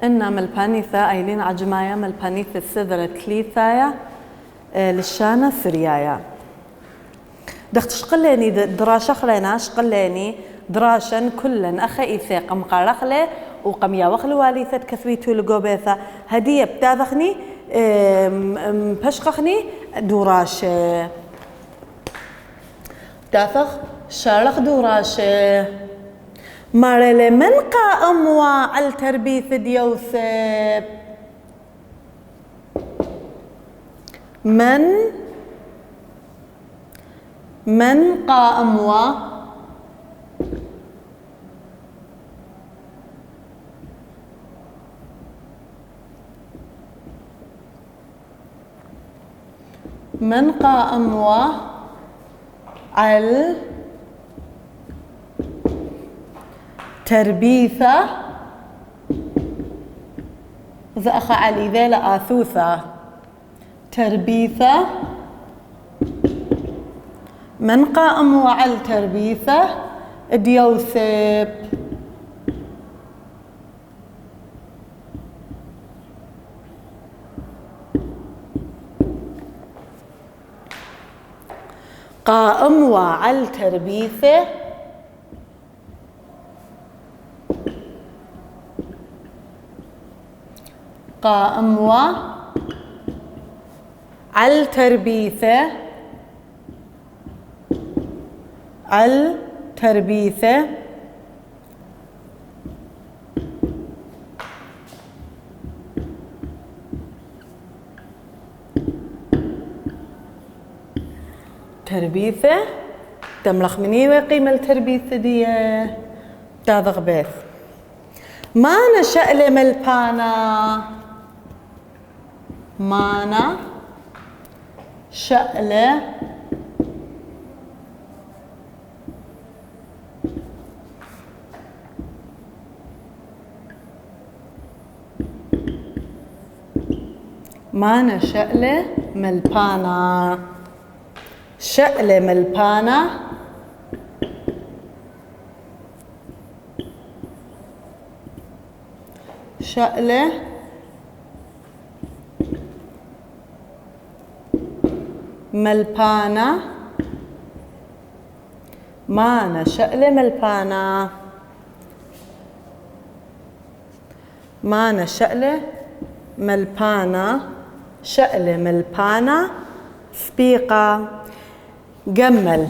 إن ملبانيثا أيلين عجمايا ملبانيثا السذرة كليثايا للشانة سريايا دخت شقليني دراشة خلينا شقليني دراشا كلا أخا إيثا قم قارخلي وقم يا وخل واليثة كثويتو لقوبيثا هدية بتاذخني بشخخني دوراش بتاثخ شارخ دوراش مارلي من قائم وعلى تربيث ديوثب من قائم من قائم على تربيثة إذا أخا علي ذا لآثوثة تربيثة من قائم على تربيثة ديوثب قائم وعلى تربيثه قائم وعلى تربيثه على تربيثه تربيثه تملخ مني وقيمة التربيثة دي تاذغ بيث ما نشأ ملبانا مانا شأل ما نشأل ملبانا شأل ملبانا شأل ملبانا ما نشأل ملبانا ما نشأل ملبانا شأل ملبانا سبيقة جمل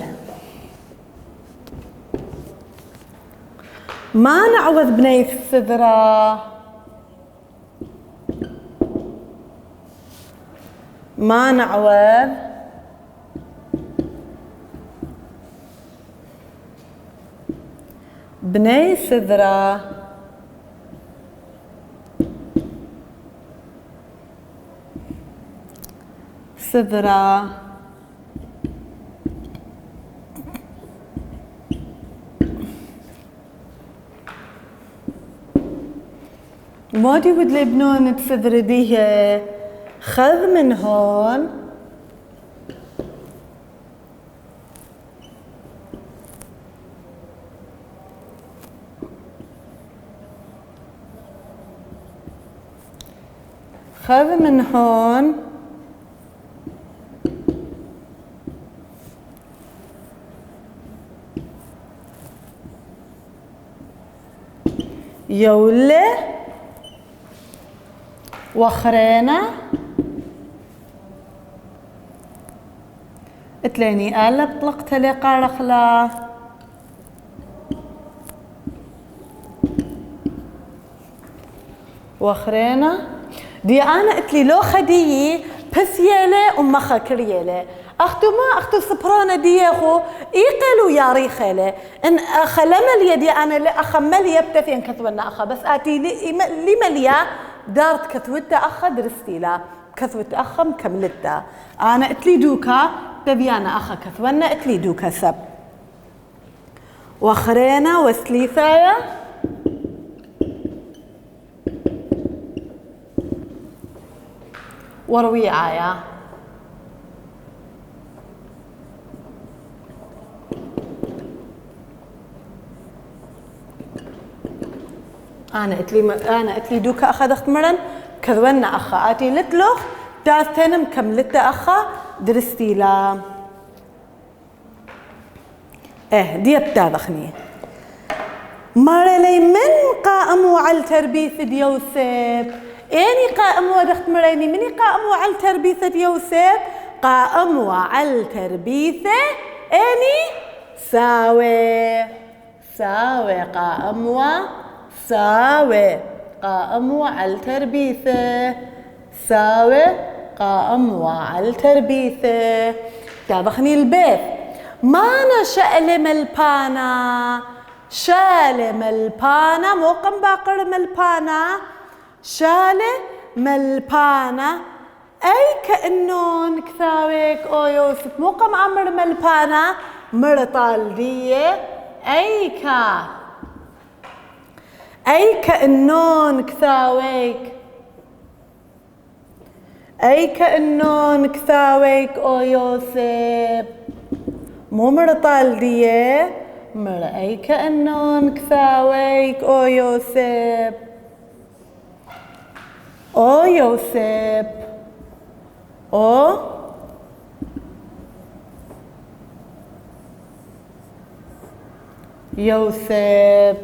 ما نعوذ بني السذرة ما نعوذ بني سذرة سذرة مودي ود لبنون تسذر ديه خذ من هون خذ من هون يولي وخرينا اتليني آلا بطلقت لي قارخلا وخرينا دي انا اتلي لو خديي بثيالي ومخا كريالي اختو ما اختو سبرانا دياخو ايقلو يا ريخالي ان خلمل يدي انا لاخمل يبتثين كثونا اخا بس اتي لي مليا دارت كثوتا اخا درستي لا كثوت اخا مكملتا انا اتلي دوكا تبيانا اخا كثونا اتلي دوكا سب وخرينا وسليثايا ورويعايا أنا أتلي دوكا أخا دخت مرن كذونا أخا آتي لتلوخ داثنم كم لت أخا درستي لا دي بتاذخني مرلي من قائم على تربية يوسف إني قائم ودخت مريني مني قائم على تربية يوسف قائم على تربية إني ساوي قائم ساوي قائم على تربية ساوي قائم على تربية تابخني البيت ما أنا شألم البانا شالم البانا موقم باقر ملبانا شالم البانا أي كأنون كثاويك أو يوسف موقم أمر ملبانا مرطال دية أي كأنون كثاويك أي كأنون كثاويك أو يوسف مو مرطال دية أي كأنون كثاويك أو يوسف أو يوسف أو يوسف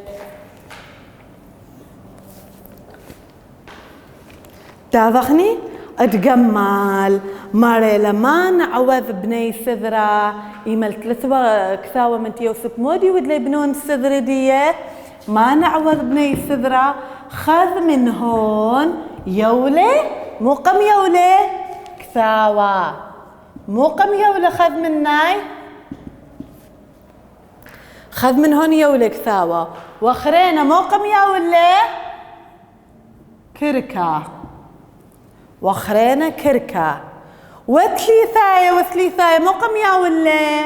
تابخني أتجمل ماري لما نعوذ بني سذرة إيمال ثلاثة كثاوة من يوسف مودي ودلي بنون السذرة دية ما نعوذ بني سذرة خذ من هون يولي موقم يولي كثاوة موقم يولي خذ من ناي خذ من هون يولي كثاوة واخرينا موقم يولي كركة واخرينا كركة وثليثاية موقم يا ولا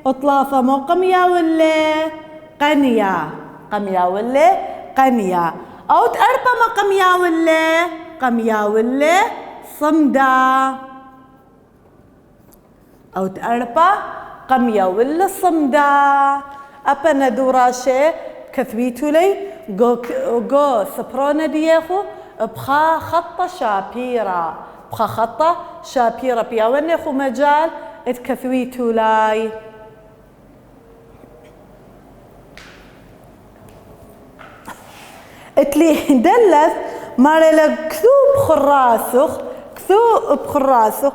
اطلافة موقم يا ولا قنية قم يا ولا قنية او تأربة موقم يا ولا قم يا ولا صمدا او تأربة قم يا ولا صمدا أبا ندوراشة كثبيتو لي جو سبرونا ديخو بخا خطة شابيرة بياونخو مجال اتكثويتو لاي اتلي دلث مارلا كثوب خراسخ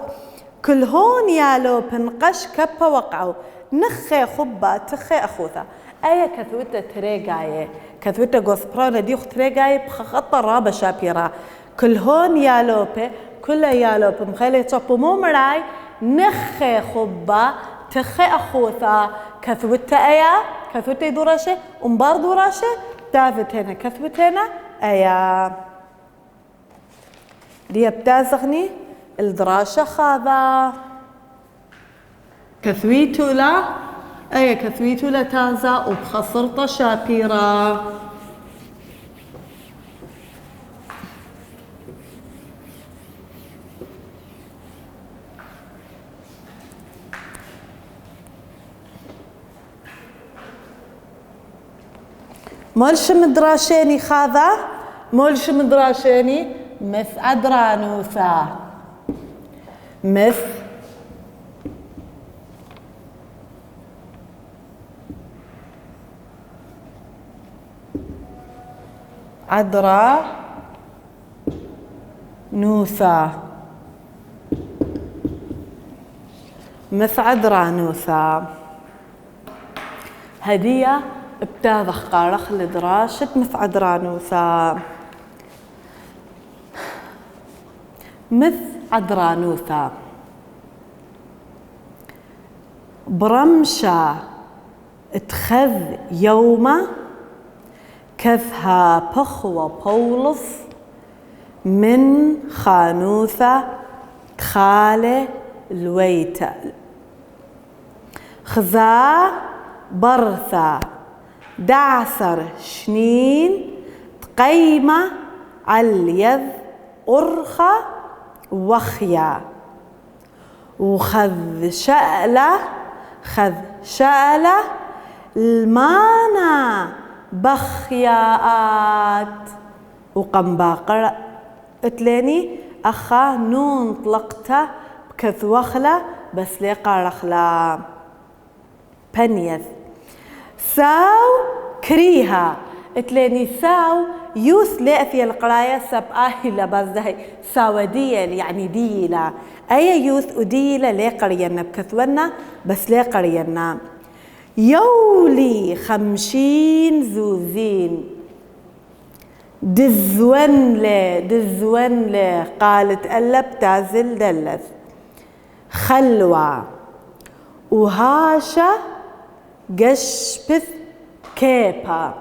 كل هون يالو بنقش كبا وقعو نخي خبا تخي أخوثا أي كثوتة تريقاية كثوتة غوثبرانا ديخ تريقاية بخطة رابة شابيرا كل هون يالوبي كل يالوبي مخيلي تشابو مو مراي نخي خبا تخي أخوثا كثوتة أيا كثوتة دوراشة ومبار دوراشة دافتنا كثوتنا أيا دي بتازغني الدراشة خاذا كثويتو لا أي كثويتو لا تازا وبخسرطة شابيرا مولش مدراشيني خاذا مولش مدراشيني مث أدرانوثا مث عذرا نوثا مث عذرا نوثا هدية بتاذخ قارخ لدراشة مث عذرا نوثا مث عذرا نوثا برمشة اتخذ يومه كثها بخوة بولص من خانوثة تخالة الويتة خزا برثة دعسر شنين تقيمة عليذ أرخة وخيا وخذ شألة المانا بخياءات وقنباقر اتلاني أخا نون طلقته بكثوخلة بس ليقا رخلا بنيث ساو كريها اتلاني ساو يوث لأثي القراية سبقاهي لبازدهي ساودية يعني ديلا أي يوث وديلا ليقرينا بكثونا بس ليقرينا يولي 50 زوزين دزون له قالت ألب تازل دلث خلوة وهاشا قشبث كيبا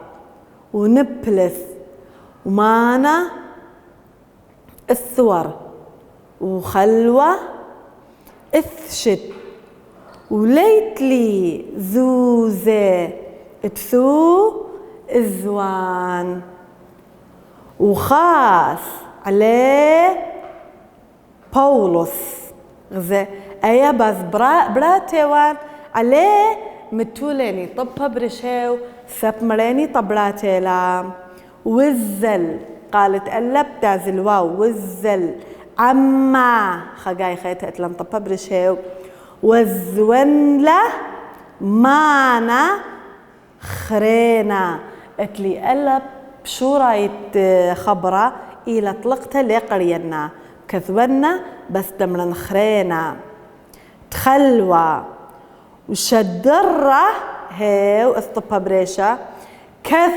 ونبلث ومانا الثور وخلوة اثشت وليتلي زوزة تثو الزوان وخاس عليه بولس غزة أيا بس براتيوان عليه متوليني طبها برشيو سب مريني طبراتيلا وزل قالت ألب تازل واو وزل عما خقاي خيتها اتلان طبها برشيو وزون له مانا خرينا اتلي ألب بشو رايت خبرة إلى طلقتها لقرينا كثونا بس دمرن خرينا تخلوة وشدرة هي واستبها بريشة كث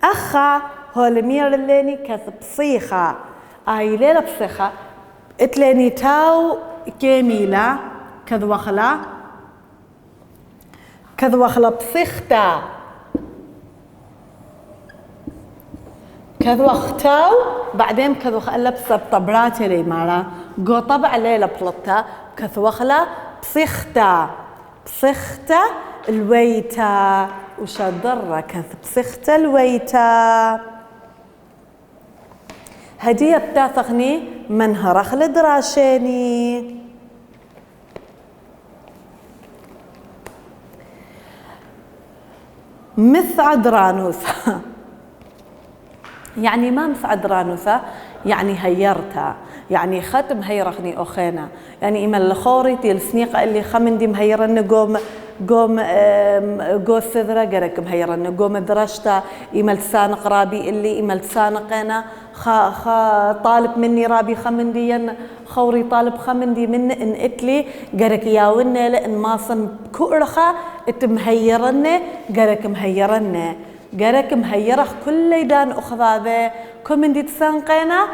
أخا هو المير الليني كث بصيخة آي ليلة بصيخة اتليني تاو كيميلة كذوخلة بصيختا كذوختاو بعدين كذوخ ألا بسب طبراتي لي مالا قو طبع ليلة بلطة كذوخلة بصيختا الويتا وشدرة كذ بصيختا الويتا هدية بتاثغني من هرخل دراشيني مثعد رانوثة يعني ما مسعد رانوثة يعني هيرتها يعني ختم هيرخني أخينا يعني إما الخوري تيل سنيقة اللي خمندي مهيرن قوم السذرة قرك مهيرن قوم درشتا إما لسانق رابي اللي إما لسانقنا طالب مني رابي خمندي خوري طالب خمندي من إن إتلي قرك ياونا لإن ماصن كؤرخة إتمهيرن قرك مهيرن قرك مهيرخ كل يدان أخذاذة كم دي تسانقينا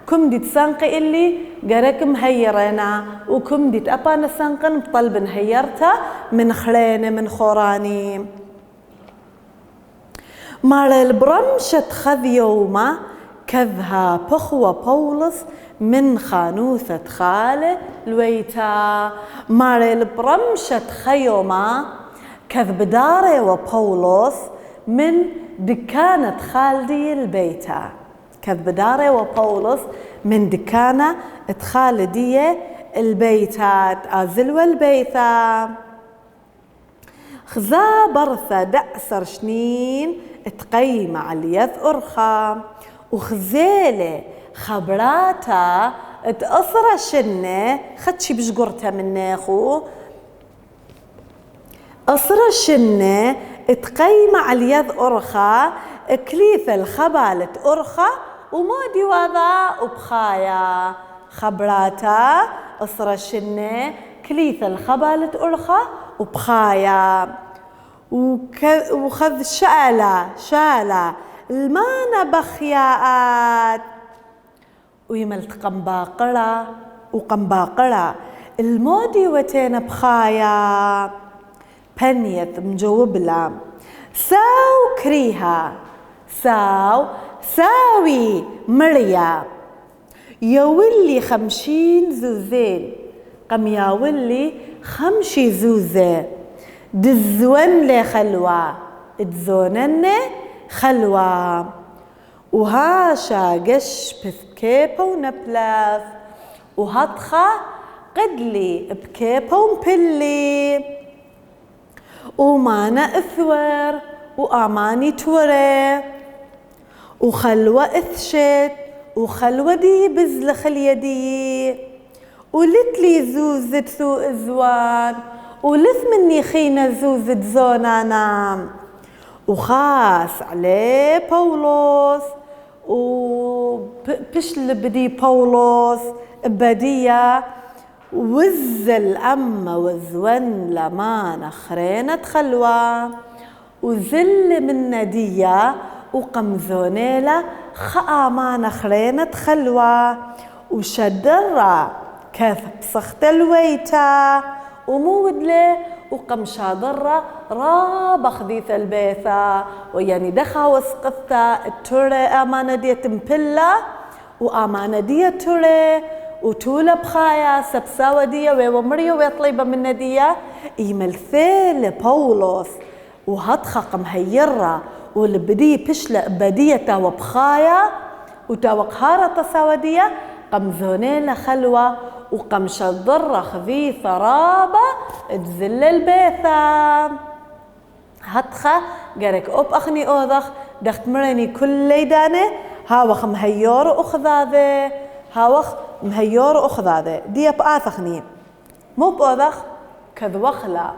كم دي تسانقي اللي قرك مهيرنا وكم دي تأبانا سانقن بطلب هيرتا من خليني من خوراني مال البرمشة خذ يوما كذها بخوة بولس من خانوثة خاله الويتا مال البرمشة خيوما كذ بداري وبولس من دكانة خالدي البيتا كذب داري وبولس من دكانة خالدي البيتات أزلوا البيتا خزا برثة دأسر شنين تقيم على يث أرخا وخزيلة خبراتا تأثر شنة خدشي بشقرتها من أخو أصر الشنة تقيم على اليد أرخا كليث الخبالة أرخا ومودي وذا وبخايا خبراتا أصر الشنة كليث الخبالة أرخا وبخايا وخذ شالة المانا بخياءات ويملت قنباقرة المودي وتين بخايا بنيت مجوب لا ساو كريها ساوي مريا يولي 50 زوزين قم يولي 5 زوزة دزون لي خلوة تزونن خلوة وهاشا قش بثكيبة ونبلاث وهطخة قدلي بكيبة ومبلي ومانا اثور وآماني توري وخلوة إثشت وخلوة دي بزلخ اليدي ولتلي زوزت ثو إزوان ولث مني خينا زوزت زونانا وخاس عليه بولس وبشل بدي بولس بدية وزل أما وزون لما نخرينة خلوة وزل من ندية وقمزونيلة خاما نخرينة خلوة وشدرة كيف بسخت الويتا ومودله وقمشا ضرة راب خذيث البيثة ويعني دخا وسقثة التوري أمانة دي تمبلا وأمانة دي توري وتولا بخايا سبساوة دي ومريو ويطليبة من ندية يملثيل بولس وهدخا قمهيرة والبدي بشلة بدية وبخايا وتوقهارة تساودية قمزونيلة خلوة وقمش الضرة خذيثة رابة تزل البيثة هدخا قارك أب أخني أوضخ دخت مريني كل ليدانة هاوخ مهيور أخذاذي هاوخ مهيور أخذاذي دي بآثخني مو بأوضخ كذوخلا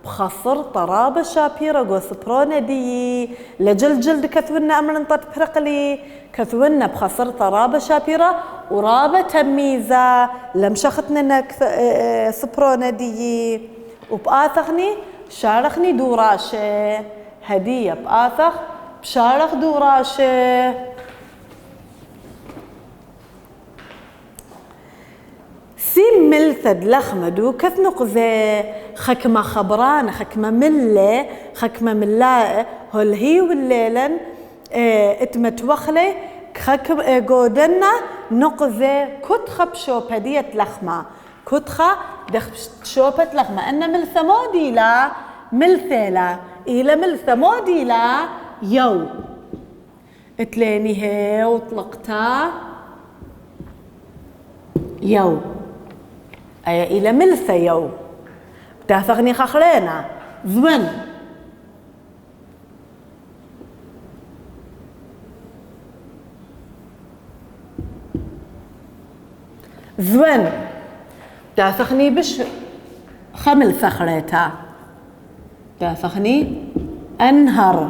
بخصر طرابة شابيرة قوسبرونة دي لجل جلد كثونا أمر انطت برقلي كثونا بخصر طرابة شابيرة ورابة تميزة لمشختنا سبرونة دي وبآثخني شارخني دوراشة هدية بآثخ بشارخ دوراشة سيم ملثد لخمدو كثنقزة خكمة خبران خكمة ملة خكمة ملاء هل هي والليلن اتمتوخلي خكم جودنا نقزة كتخة بشوبدية لخمة كتخة دخ شوبة لخمة أن ملثة موديلا ملثلا إلى ملثة موديلا يو اتليني هي وطلقتا يو أي إلى ملثة يو بتاثغني خخرينا زمن زمن بتاثغني بش خمل ثخريتا بتاثغني أنهر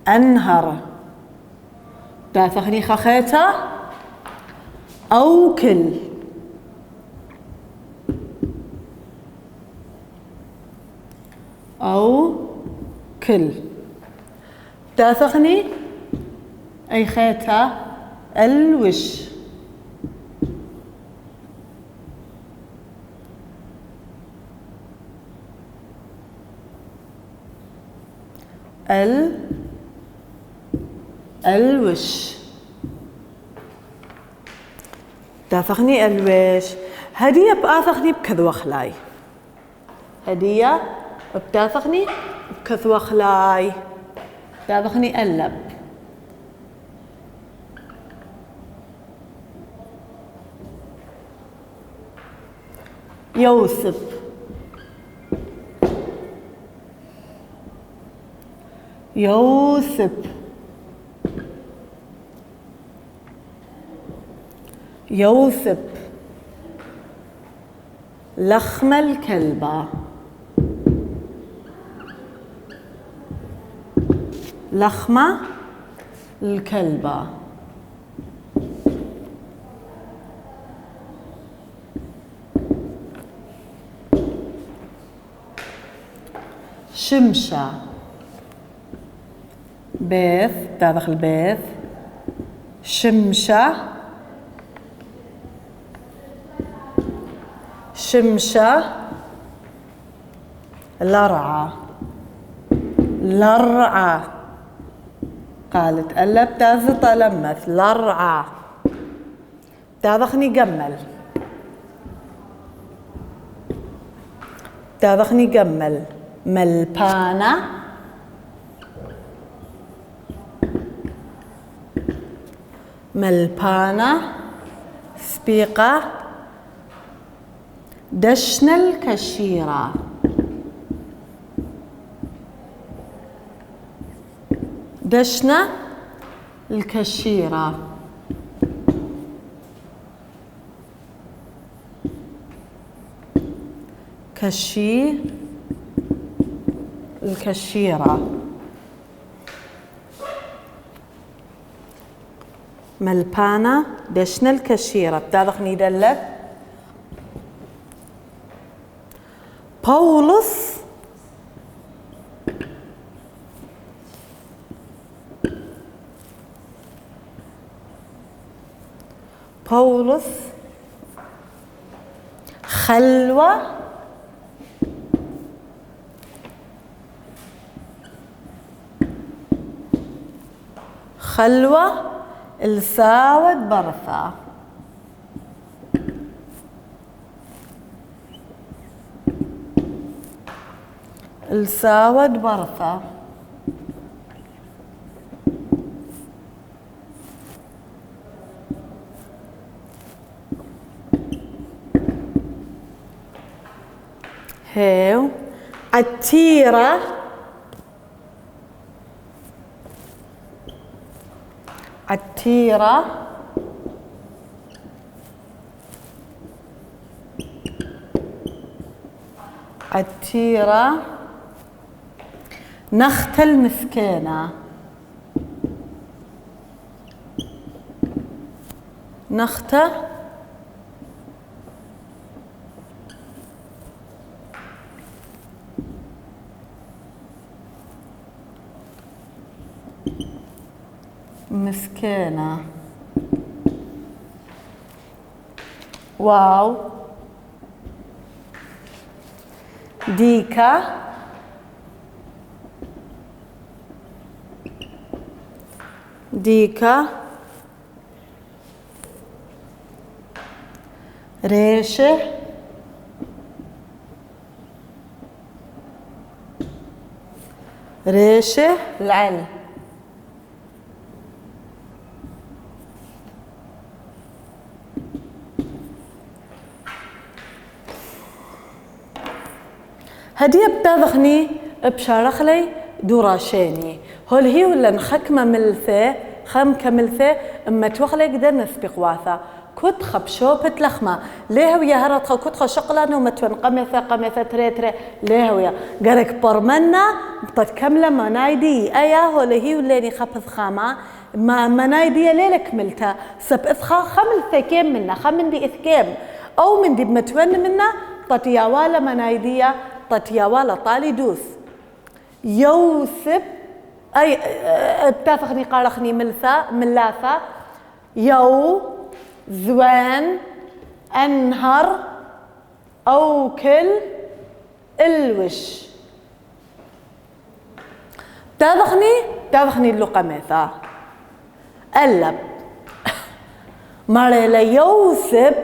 أنهر تاثخني خخيتا أو كل أو كل تاثخني أي خيتا الوش الوش تاثخني الوش هدية بآثخني بكذوخلاي هدية بتاثخني بكذوخلاي تاثخني اللب يوسف يوسف يوثب لخم الكلبة لخمة الكلبة شمشة بيث داخل بيث شمشة شمشة لرعة لرعة قالت ألا بتازط لمث لرعة تاذخني جمل تاذخني جمل ملبانة ملبانة سبيقة دشنا الكشيرة. دشنا الكشيرة. الكشيرة. ملبانة دشنا الكشيرة. بتاذخني دلت بولس خلوة الساود برثة. الساود برثة. هيو عتيرة. عتيرة. عتيرة. نخت المسكينة. نختة مسكينة. واو ديكا. ديكا. ريشة. ريشة العل. هدية بتاذخني بشارخلي دوراشيني هول هي ولا نخكمة ملثة خمكة ملثة اما توخلي قدر نسبق واثا كنت خبشوبة لخمة ليه ويا هرط كنت خشقلانو متون قمثة تري ليه ويا قرك برمنا بتكملة منايدي ايا هول هي ولا خبث خامة ما منايدي ليلك ملتا سب اثخا خملثة كيم منا خمن دي اثكيم او من دي بمتون منا طتياوالا منايدية طتياوالا طالي دوس يوسف اي بتافخني قارخني ملاثة يو زوان انهر اوكل الوش بتافخني اللقميثة قلب مريلا يوسف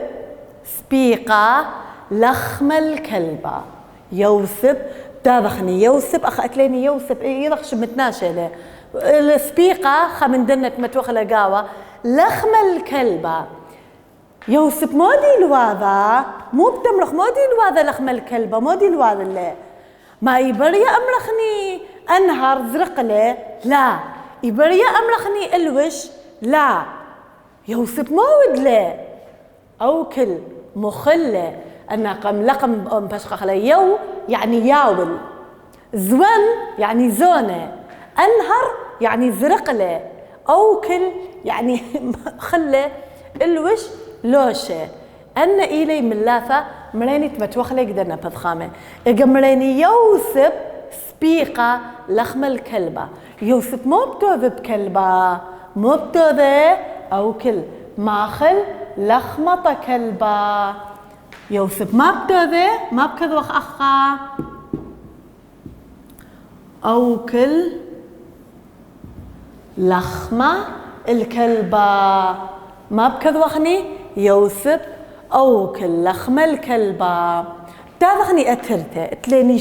سبيقة لخم الكلبة يوسف تابخني يوسف أخ أكليني يوسف يضخش متناشلة السبيقة خمن دنت متوخلة قاوة لخم الكلبة يوسف مودي الواذا مو بتمرخ مودي الواذا لخم الكلبة مودي الواذا اللي ما يبريا أمرخني أنهر زرقلة لا يبريا أمرخني الوش لا يوسف مود له أوكل مخلة أنا قم لقم بشخخ يو يعني ياول زون يعني زونة أنهر يعني زرقلة أوكل يعني خلة الوش لوشة أنا إلي ملاثة مريني تمتوخلي قدرنا بذخامة مريني يوسف سبيقة لخم الكلبة يوسف مو بتوذ بكلبة مو بتوذ أوكل ماخل لخمة كلبة يوسف ما بتوذي ما بكذوخ أخا أوكل لخمة الكلبة ما بكذوخني يوسف أوكل لخمة الكلبة بتاذخني أترته تليني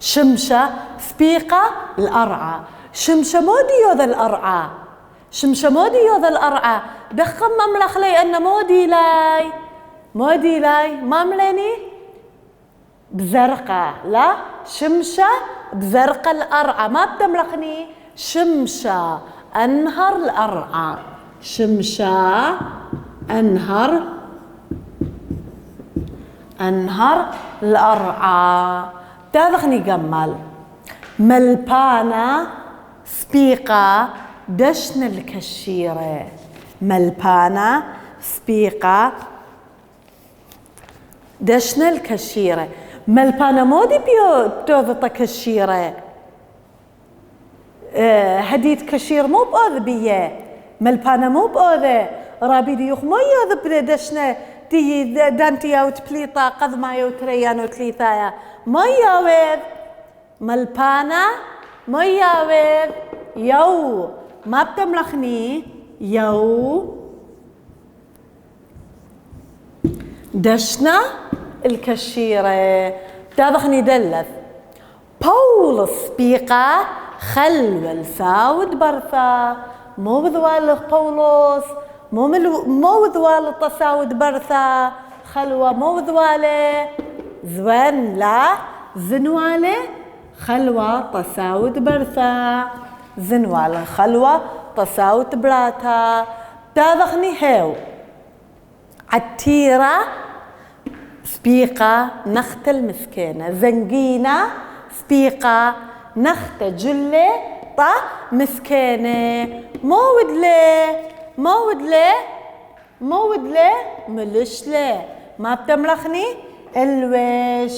شمشة سبيقة الأرعى شمشة مودي يوذا الأرعى شمشة مودي يوذا الأرعى دخم مملخ لي أن مودي لاي مودي لاي ما مليني بزرقة لا شمشة بزرقة الأرعى ما بتملخني شمشة أنهر الأرعى شمشة أنهر الأرعى تاذخني جمال ملبانا سبيقة دشن الكشيرة ملبانا سبيقة دشن الكشيرة ملبانا مودي بتوضط كشيرة هديت كشير مو بأوذ بيه ملبانا مو بأوذ رابي ديوخ مو يوذ بدشنا دي دانتيا وتبليطا قذ ما يوتريان وتليثايا ما يوذ ملبانا ما يوذ يو ما بتملخني يو دشنا الكشيرة تاذخني دلث بول سبيقة خلو الفاود برثا مو بذوال بولوس مو بذوال التصاود برثا خلوة مو بذواله زوان لا زنواله خلوة تصاود برثا زنواله خلوة تصاود براتا تاذخني هاو عتيرة سبيقة نخت المسكينة زنقينة سبيقة نخت جلة طا مسكينة مود لي ملش لي ما بتملخني الوش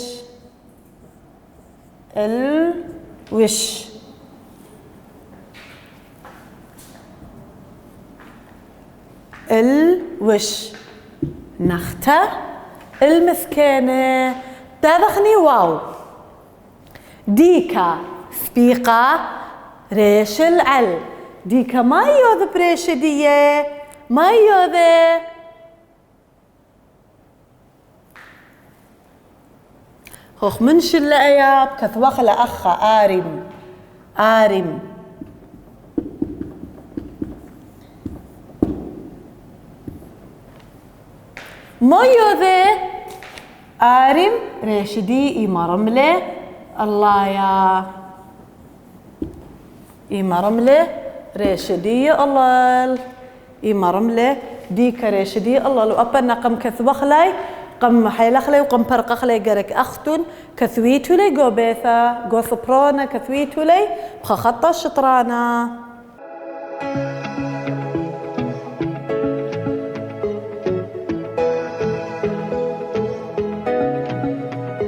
نختة المسكينة تاذخني واو ديكا سبيقة ريش العل ديكا ما يوذ بريش ديه ما يوذ خوخ منش الأياب كثوخ لأخ آرم ما يوذ آرم ريشدي إمرمله الله يا إمرمله ريشدي الله إمرمله ديك ريشدي الله لو أبنا قم كثوخلي قم حيلخلي وقم برقخلي جرك أختن كثويتولي جو بيثا جو سبرانا كثويتولي بخطة شطرانا